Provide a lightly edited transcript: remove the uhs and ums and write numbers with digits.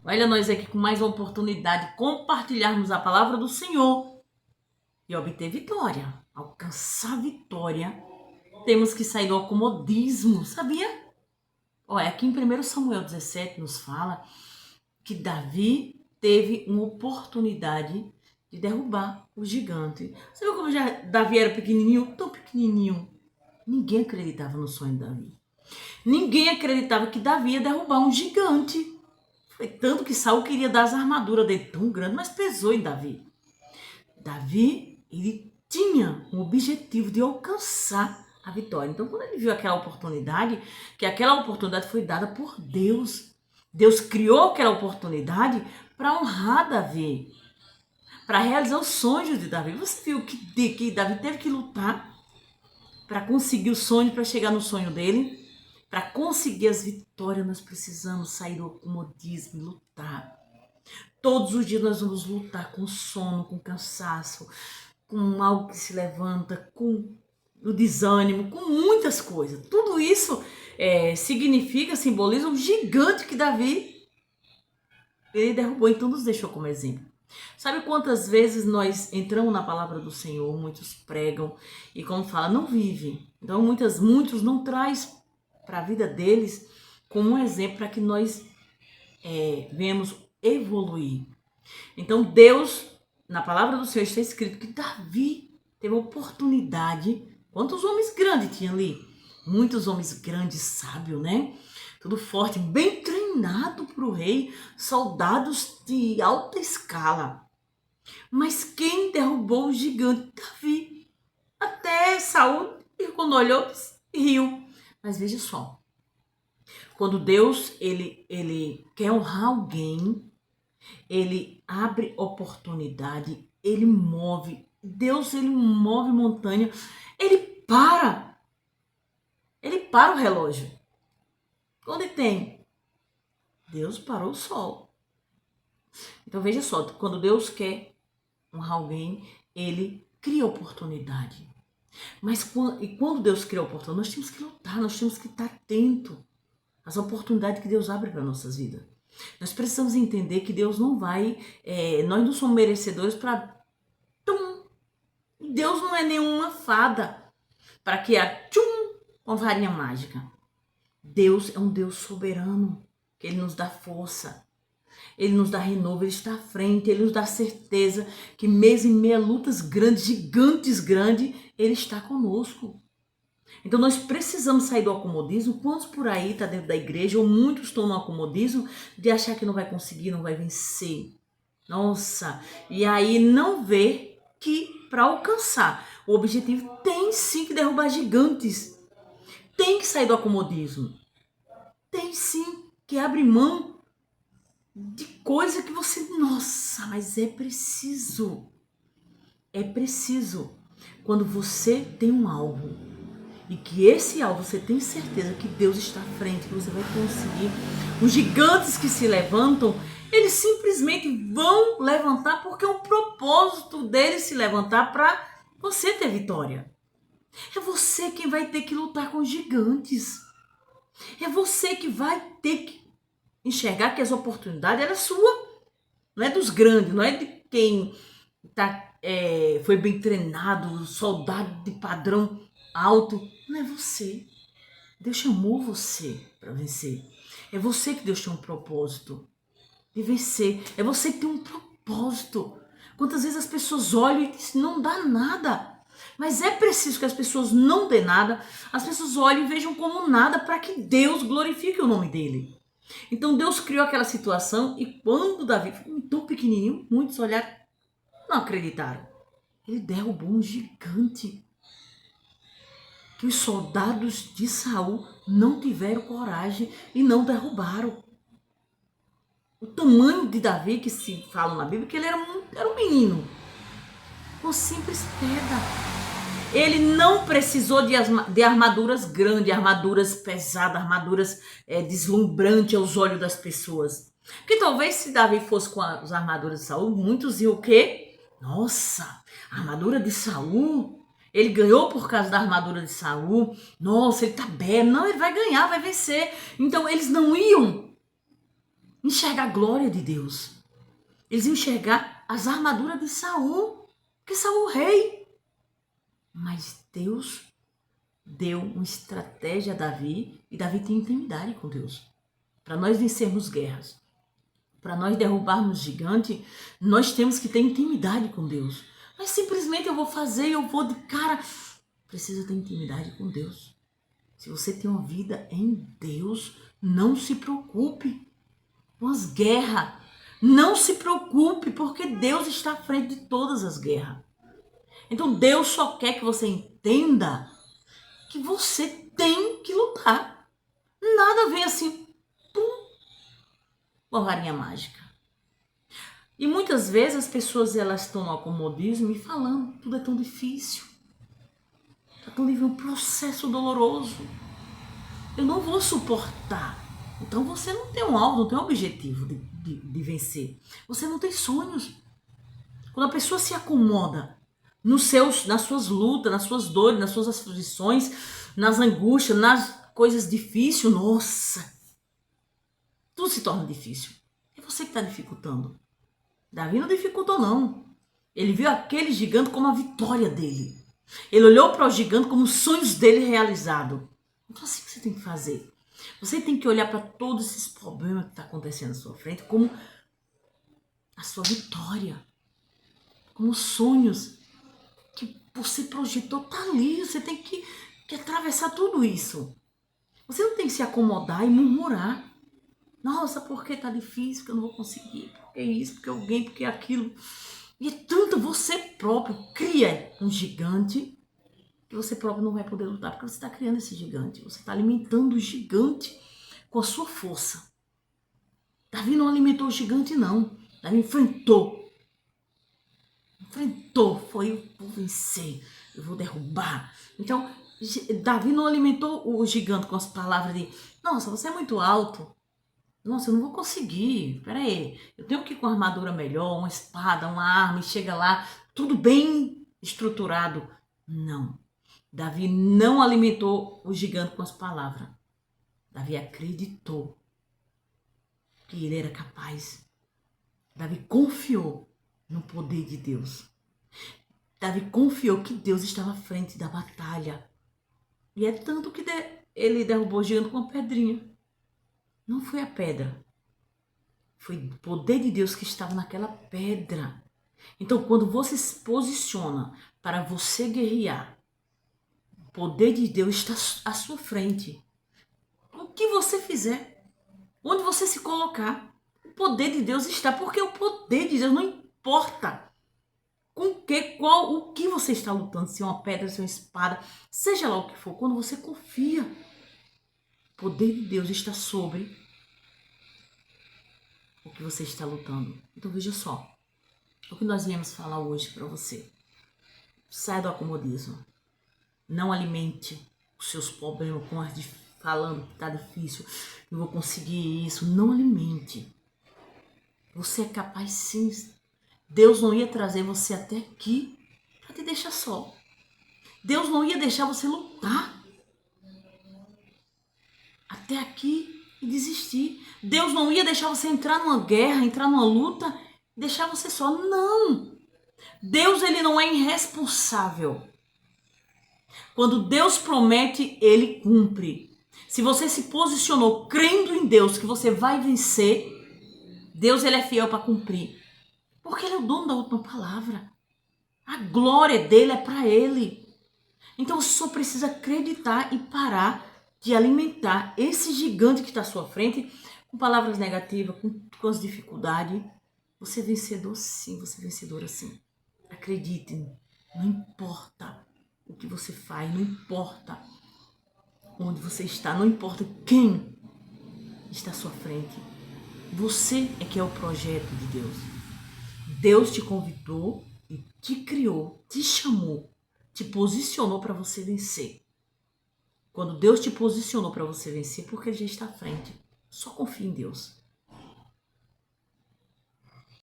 Olha nós aqui com mais uma oportunidade de compartilharmos a palavra do Senhor e obter vitória. Alcançar vitória, temos que sair do acomodismo, sabia? Olha, aqui em 1 Samuel 17 nos fala que Davi teve uma oportunidade de derrubar o gigante. Você viu como Davi era pequenininho? Tão pequenininho. Ninguém acreditava no sonho de Davi. Ninguém acreditava que Davi ia derrubar um gigante. Foi tanto que Saul queria dar as armaduras dele tão grande, mas pesou em Davi. Davi, ele tinha um objetivo de alcançar a vitória. Então, quando ele viu aquela oportunidade, que aquela oportunidade foi dada por Deus. Deus criou aquela oportunidade para honrar Davi, para realizar os sonhos de Davi. Você viu que Davi teve que lutar para conseguir o sonho, para chegar no sonho dele? Para conseguir as vitórias, nós precisamos sair do acomodismo e lutar. Todos os dias nós vamos lutar com sono, com cansaço, com algo que se levanta, com o desânimo, com muitas coisas. Tudo isso simboliza um gigante que Davi ele derrubou, então nos deixou como exemplo. Sabe quantas vezes nós entramos na palavra do Senhor, muitos pregam e como fala, não vivem. Então muitos não traz para a vida deles como um exemplo para que nós venhamos evoluir. Então Deus, na palavra do Senhor está escrito que Davi teve a oportunidade. Quantos homens grandes tinha ali? Muitos homens grandes, sábios, né? Tudo forte, bem treinado para o rei, soldados de alta escala. Mas quem derrubou o gigante? Davi. Até Saul, quando olhou, riu. Mas veja só, quando Deus ele quer honrar alguém, ele abre oportunidade, ele move. Deus, ele move montanha, ele para o relógio. Onde tem? Deus parou o sol. Então veja só, quando Deus quer honrar alguém, ele cria oportunidade. Mas quando Deus cria oportunidade, nós temos que lutar, nós temos que estar atento às oportunidades que Deus abre para nossas vidas. Nós precisamos entender que Deus não vai, nós não somos merecedores para Deus não é nenhuma fada para que a com varinha mágica. Deus é um Deus soberano, que Ele nos dá força, Ele nos dá renovo, Ele está à frente, Ele nos dá certeza que mesmo em meio a lutas grandes, gigantes grandes, Ele está conosco. Então nós precisamos sair do acomodismo. Quantos por aí está dentro da igreja, ou muitos estão no acomodismo, de achar que não vai conseguir, não vai vencer. Nossa, e aí não vê que para alcançar o objetivo tem sim que derrubar gigantes. Tem que sair do acomodismo. Tem sim que abrir mão de coisa que você... Nossa, mas é preciso. É preciso. Quando você tem um alvo e que esse alvo você tem certeza que Deus está à frente, que você vai conseguir. Os gigantes que se levantam, eles simplesmente vão levantar porque é o propósito deles se levantar para você ter vitória. É você quem vai ter que lutar com os gigantes. É você que vai ter que enxergar que as oportunidades eram sua. Não é dos grandes, não é de quem foi bem treinado, soldado de padrão alto. Não é você. Deus chamou você para vencer. É você que Deus tem um propósito de vencer. É você que tem um propósito. Quantas vezes as pessoas olham e dizem, não dá nada. Mas é preciso que as pessoas não dêem nada. As pessoas olhem e vejam como nada para que Deus glorifique o nome dele. Então Deus criou aquela situação e quando Davi foi tão pequenininho, muitos olharam, não acreditaram. Ele derrubou um gigante que os soldados de Saul não tiveram coragem e não derrubaram. O tamanho de Davi, que se fala na Bíblia, que ele era um menino. Uma simples pedra. Ele não precisou de armaduras grandes, armaduras pesadas, armaduras deslumbrantes aos olhos das pessoas. Porque talvez se Davi fosse com as armaduras de Saul, muitos iam o quê? Nossa, a armadura de Saul... Ele ganhou por causa da armadura de Saul. Nossa, ele tá bem. Não, ele vai ganhar, vai vencer. Então eles não iam enxergar a glória de Deus. Eles iam enxergar as armaduras de Saul, porque Saul é o rei. Mas Deus deu uma estratégia a Davi, e Davi tem intimidade com Deus. Para nós vencermos guerras, para nós derrubarmos gigante, nós temos que ter intimidade com Deus. Mas simplesmente eu vou fazer, eu vou de cara. Precisa ter intimidade com Deus. Se você tem uma vida em Deus, não se preocupe com as guerras. Não se preocupe, porque Deus está à frente de todas as guerras. Então Deus só quer que você entenda que você tem que lutar. Nada vem assim, pum, uma varinha mágica. E muitas vezes as pessoas elas estão no acomodismo e falando, tudo é tão difícil. Está tão livre, um processo doloroso. Eu não vou suportar. Então você não tem um alvo, não tem um objetivo de vencer. Você não tem sonhos. Quando a pessoa se acomoda nas suas lutas, nas suas dores, nas suas aflições, nas angústias, nas coisas difíceis, nossa, tudo se torna difícil. É você que está dificultando. Davi não dificultou, não. Ele viu aquele gigante como a vitória dele. Ele olhou para o gigante como os sonhos dele realizados. Então assim que você tem que fazer. Você tem que olhar para todos esses problemas que estão acontecendo na sua frente como a sua vitória. Como sonhos que você projetou, tá ali. Você tem que atravessar tudo isso. Você não tem que se acomodar e murmurar. Nossa, porque tá difícil, porque eu não vou conseguir. Porque isso, porque alguém, porque aquilo. E é tanto você próprio cria um gigante que você próprio não vai poder lutar, porque você está criando esse gigante. Você está alimentando o gigante com a sua força. Davi não alimentou o gigante, não. Davi enfrentou. Foi, eu vou vencer, eu vou derrubar. Então, Davi não alimentou o gigante com as palavras de: nossa, você é muito alto. Nossa, eu não vou conseguir. Pera aí, eu tenho que ir com uma armadura melhor, uma espada, uma arma, e chega lá, tudo bem estruturado. Não. Davi não alimentou o gigante com as palavras. Davi acreditou que ele era capaz. Davi confiou no poder de Deus. Davi confiou que Deus estava à frente da batalha. E é tanto que ele derrubou o gigante com uma pedrinha. Não foi a pedra. Foi o poder de Deus que estava naquela pedra. Então, quando você se posiciona para você guerrear, o poder de Deus está à sua frente. O que você fizer, onde você se colocar, o poder de Deus está, porque o poder de Deus não importa o que você está lutando, se é uma pedra, se é uma espada, seja lá o que for, quando você confia, o poder de Deus está sobre o que você está lutando. Então veja só, o que nós viemos falar hoje para você. Saia do acomodismo. Não alimente os seus problemas falando que está difícil, não vou conseguir isso. Não alimente. Você é capaz sim. Deus não ia trazer você até aqui para te deixar só. Deus não ia deixar você lutar até aqui e desistir. Deus não ia deixar você entrar numa guerra, entrar numa luta e deixar você só. Não! Deus, ele não é irresponsável. Quando Deus promete, ele cumpre. Se você se posicionou crendo em Deus que você vai vencer, Deus, ele é fiel para cumprir. Porque ele é o dono da última palavra. A glória dele é para ele. Então você só precisa acreditar e parar de alimentar esse gigante que está à sua frente com palavras negativas, com as dificuldades. Você é vencedor sim, você é vencedora sim. Acredite, não importa o que você faz, não importa onde você está, não importa quem está à sua frente. Você é que é o projeto de Deus. Deus te convidou e te criou, te chamou, te posicionou para você vencer. Quando Deus te posicionou para você vencer, porque ele já está à frente. Só confie em Deus.